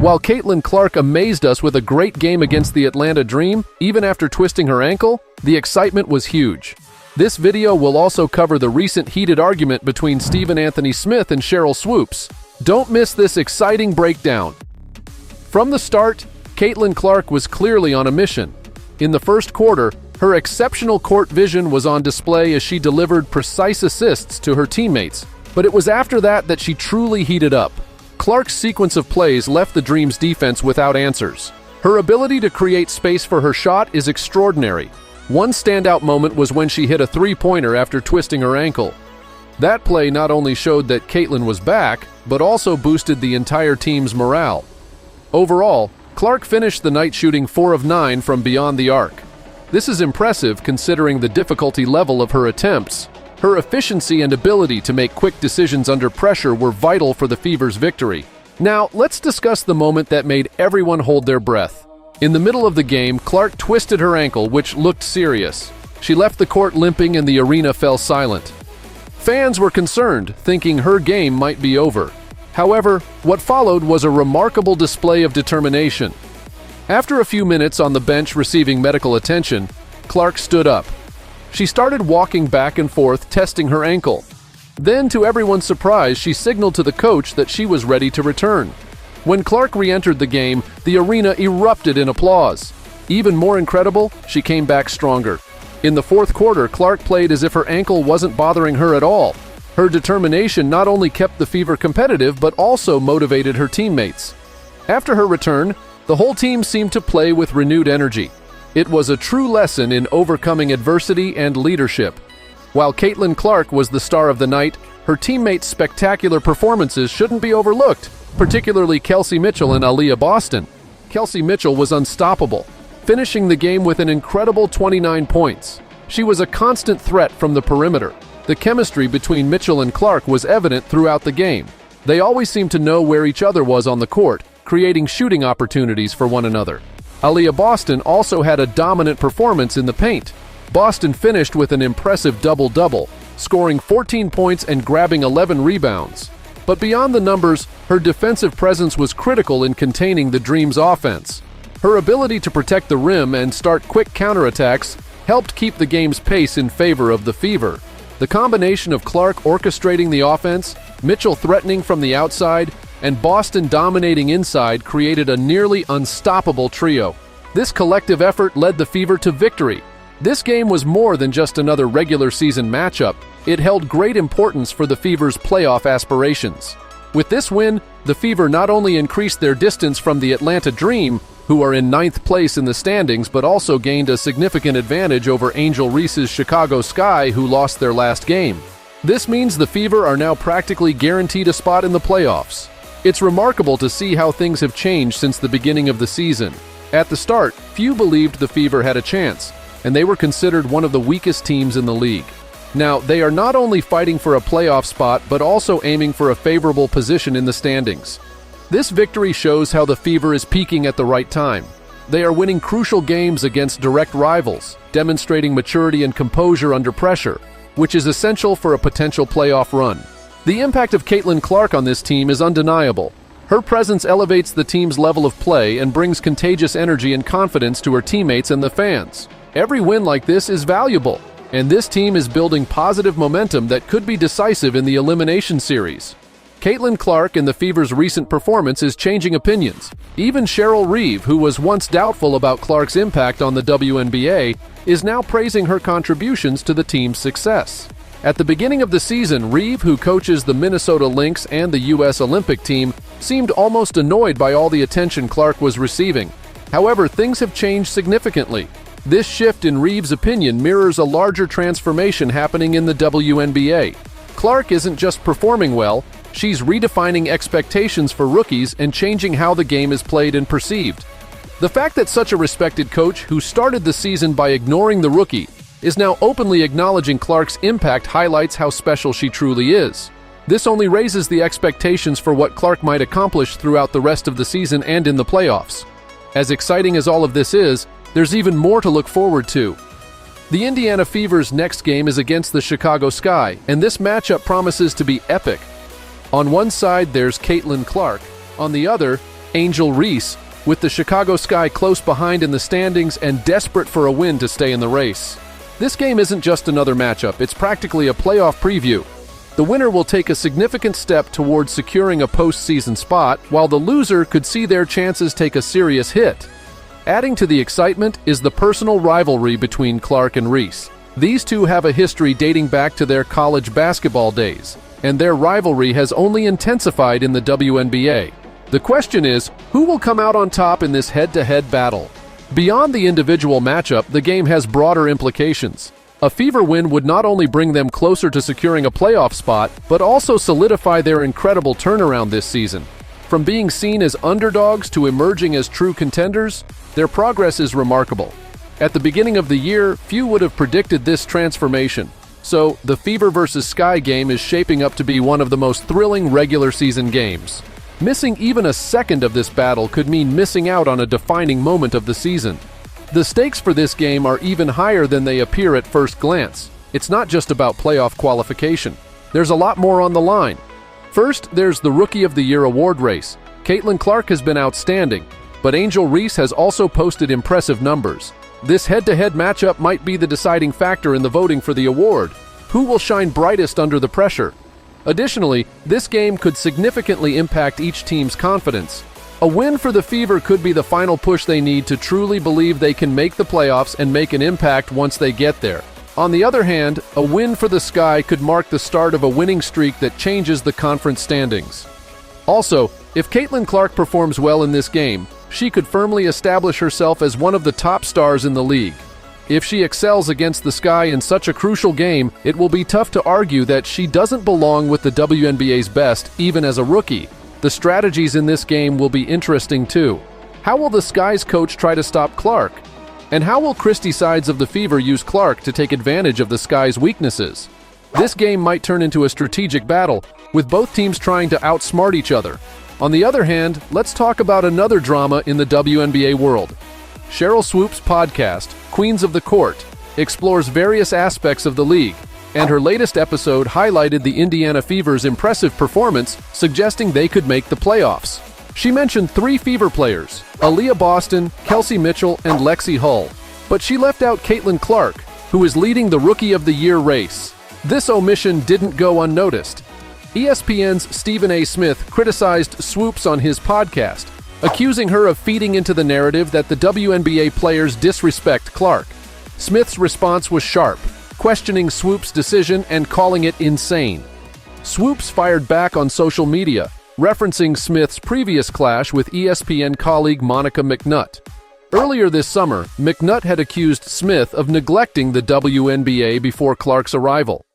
While Caitlin Clark amazed us with a great game against the Atlanta Dream, even after twisting her ankle, the excitement was huge. This video will also cover the recent heated argument between Stephen Anthony Smith and Sheryl Swoopes. Don't miss this exciting breakdown. From the start, Caitlin Clark was clearly on a mission. In the first quarter, her exceptional court vision was on display as she delivered precise assists to her teammates, but it was after that she truly heated up. Clark's sequence of plays left the Dream's defense without answers. Her ability to create space for her shot is extraordinary. One standout moment was when she hit a three-pointer after twisting her ankle. That play not only showed that Caitlin was back, but also boosted the entire team's morale. Overall, Clark finished the night shooting 4 of 9 from beyond the arc. This is impressive considering the difficulty level of her attempts. Her efficiency and ability to make quick decisions under pressure were vital for the Fever's victory. Now, let's discuss the moment that made everyone hold their breath. In the middle of the game, Clark twisted her ankle, which looked serious. She left the court limping and the arena fell silent. Fans were concerned, thinking her game might be over. However, what followed was a remarkable display of determination. After a few minutes on the bench receiving medical attention, Clark stood up. She started walking back and forth, testing her ankle. Then, to everyone's surprise, she signaled to the coach that she was ready to return. When Clark re-entered the game, the arena erupted in applause. Even more incredible, she came back stronger. In the fourth quarter, Clark played as if her ankle wasn't bothering her at all. Her determination not only kept the Fever competitive, but also motivated her teammates. After her return, the whole team seemed to play with renewed energy. It was a true lesson in overcoming adversity and leadership. While Caitlin Clark was the star of the night, her teammates' spectacular performances shouldn't be overlooked, particularly Kelsey Mitchell and Aliyah Boston. Kelsey Mitchell was unstoppable, finishing the game with an incredible 29 points. She was a constant threat from the perimeter. The chemistry between Mitchell and Clark was evident throughout the game. They always seemed to know where each other was on the court, creating shooting opportunities for one another. Aliyah Boston also had a dominant performance in the paint. Boston finished with an impressive double-double, scoring 14 points and grabbing 11 rebounds. But beyond the numbers, her defensive presence was critical in containing the Dream's offense. Her ability to protect the rim and start quick counterattacks helped keep the game's pace in favor of the Fever. The combination of Clark orchestrating the offense, Mitchell threatening from the outside, and Boston dominating inside created a nearly unstoppable trio. This collective effort led the Fever to victory. This game was more than just another regular season matchup. It held great importance for the Fever's playoff aspirations. With this win, the Fever not only increased their distance from the Atlanta Dream, who are in 9th place in the standings, but also gained a significant advantage over Angel Reese's Chicago Sky, who lost their last game. This means the Fever are now practically guaranteed a spot in the playoffs. It's remarkable to see how things have changed since the beginning of the season. At the start, few believed the Fever had a chance, and they were considered one of the weakest teams in the league. Now, they are not only fighting for a playoff spot, but also aiming for a favorable position in the standings. This victory shows how the Fever is peaking at the right time. They are winning crucial games against direct rivals, demonstrating maturity and composure under pressure, which is essential for a potential playoff run. The impact of Caitlin Clark on this team is undeniable. Her presence elevates the team's level of play and brings contagious energy and confidence to her teammates and the fans. Every win like this is valuable, and this team is building positive momentum that could be decisive in the elimination series. Caitlin Clark and the Fever's recent performance is changing opinions. Even Sheryl Swoopes, who was once doubtful about Clark's impact on the WNBA, is now praising her contributions to the team's success. At the beginning of the season, Reeve, who coaches the Minnesota Lynx and the U.S. Olympic team, seemed almost annoyed by all the attention Clark was receiving. However, things have changed significantly. This shift in Reeve's opinion mirrors a larger transformation happening in the WNBA. Clark isn't just performing well, she's redefining expectations for rookies and changing how the game is played and perceived. The fact that such a respected coach, who started the season by ignoring the rookie, is now openly acknowledging Clark's impact highlights how special she truly is. This only raises the expectations for what Clark might accomplish throughout the rest of the season and in the playoffs. As exciting as all of this is, there's even more to look forward to. The Indiana Fever's next game is against the Chicago Sky, and this matchup promises to be epic. On one side, there's Caitlin Clark. On the other, Angel Reese, with the Chicago Sky close behind in the standings and desperate for a win to stay in the race. This game isn't just another matchup, it's practically a playoff preview. The winner will take a significant step towards securing a postseason spot, while the loser could see their chances take a serious hit. Adding to the excitement is the personal rivalry between Clark and Reese. These two have a history dating back to their college basketball days, and their rivalry has only intensified in the WNBA. The question is, who will come out on top in this head-to-head battle? Beyond the individual matchup, the game has broader implications. A Fever win would not only bring them closer to securing a playoff spot, but also solidify their incredible turnaround this season. From being seen as underdogs to emerging as true contenders, their progress is remarkable. At the beginning of the year, few would have predicted this transformation. So, the Fever vs. Sky game is shaping up to be one of the most thrilling regular season games. Missing even a second of this battle could mean missing out on a defining moment of the season. The stakes for this game are even higher than they appear at first glance. It's not just about playoff qualification. There's a lot more on the line. First, there's the Rookie of the Year award race. Caitlin Clark has been outstanding, but Angel Reese has also posted impressive numbers. This head-to-head matchup might be the deciding factor in the voting for the award. Who will shine brightest under the pressure? Additionally, this game could significantly impact each team's confidence. A win for the Fever could be the final push they need to truly believe they can make the playoffs and make an impact once they get there. On the other hand, a win for the Sky could mark the start of a winning streak that changes the conference standings. Also, if Caitlin Clark performs well in this game, she could firmly establish herself as one of the top stars in the league. If she excels against the Sky in such a crucial game, it will be tough to argue that she doesn't belong with the WNBA's best, even as a rookie. The strategies in this game will be interesting too. How will the Sky's coach try to stop Clark? And how will Christie sides of the Fever use Clark to take advantage of the Sky's weaknesses? This game might turn into a strategic battle, with both teams trying to outsmart each other. On the other hand, let's talk about another drama in the WNBA world. Sheryl Swoopes' podcast, Queens of the Court, explores various aspects of the league, and her latest episode highlighted the Indiana Fever's impressive performance, suggesting they could make the playoffs. She mentioned 3 Fever players, Aliyah Boston, Kelsey Mitchell, and Lexi Hull, but she left out Caitlin Clark, who is leading the Rookie of the Year race. This omission didn't go unnoticed. ESPN's Stephen A. Smith criticized Swoopes on his podcast, accusing her of feeding into the narrative that the WNBA players disrespect Clark. Smith's response was sharp, questioning Swoopes' decision and calling it insane. Swoopes fired back on social media, referencing Smith's previous clash with ESPN colleague Monica McNutt. Earlier this summer, McNutt had accused Smith of neglecting the WNBA before Clark's arrival.